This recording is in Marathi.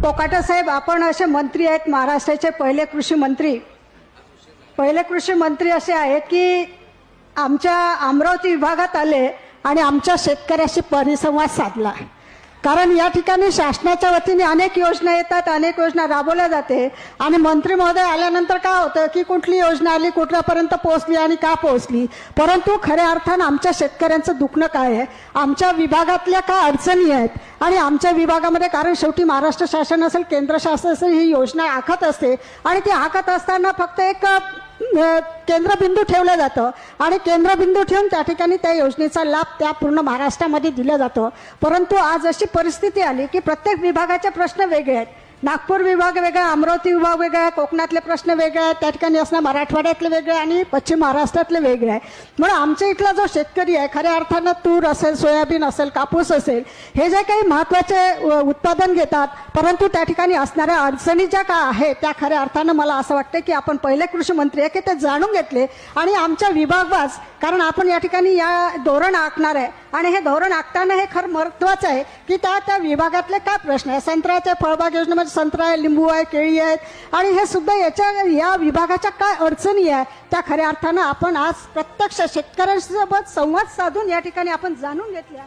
कोकाटे साहेब, आपण असे मंत्री आहेत, महाराष्ट्राचे पहिले कृषी मंत्री असे आहेत की आमच्या अमरावती विभागात आले आणि आमच्या शेतकऱ्याशी परिसंवाद साधला. कारण या ठिकाणी शासनाच्या वतीने अनेक योजना येतात, अनेक योजना राबवल्या जाते आणि मंत्री महोदय आल्यानंतर काय होतं की कुठली योजना आली, कुठल्यापर्यंत पोहोचली आणि का पोहोचली, परंतु खऱ्या अर्थानं आमच्या शेतकऱ्यांचं दुखणं काय आहे, आमच्या विभागातल्या काय अडचणी आहेत आणि आमच्या विभागामध्ये, कारण शेवटी महाराष्ट्र शासन असेल, केंद्र शासन असेल, ही योजना आखत असते आणि ती आखत असताना फक्त एक केंद्रबिंदू ठेवलं जातं आणि केंद्रबिंदू ठेवून त्या ठिकाणी त्या योजनेचा लाभ त्या पूर्ण महाराष्ट्रामध्ये दिला जातो. परंतु आज अशी परिस्थिती आली की प्रत्येक विभागाचे प्रश्न वेगळे आहेत. नागपूर विभाग वेगळा, अमरावती विभाग वेगळा आहे, कोकणातले प्रश्न वेगळे आहेत, त्या ठिकाणी असणार मराठवाड्यातले वेगळे आणि पश्चिम महाराष्ट्रातले वेगळे आहे. म्हणून आमच्या इथला जो शेतकरी आहे, खऱ्या अर्थानं तूर असेल, सोयाबीन असेल, कापूस असेल, हे जे काही महत्त्वाचे उत्पादन घेतात, परंतु त्या ठिकाणी असणाऱ्या अडचणी ज्या काय आहेत त्या खऱ्या अर्थानं मला असं वाटतं की आपण पहिले कृषी मंत्री आहे की ते जाणून घेतले आणि आमच्या विभागवास, कारण आपण या ठिकाणी या धोरण आखणार आहे आणि हे धोरण आखताना हे खरं महत्त्वाचं आहे की त्या विभागातले काय प्रश्न आहे. संत्र्याच्या फळबाग योजनेमध्ये संत्रा आहे, लिंबू आहे, केळी आहेत आणि हे सुद्धा या विभागाच्या काय अडचणी आहे त्या खऱ्या अर्थानं आपण आज प्रत्यक्ष शेतकऱ्यांसोबत संवाद साधून या ठिकाणी आपण जाणून घेतल्या.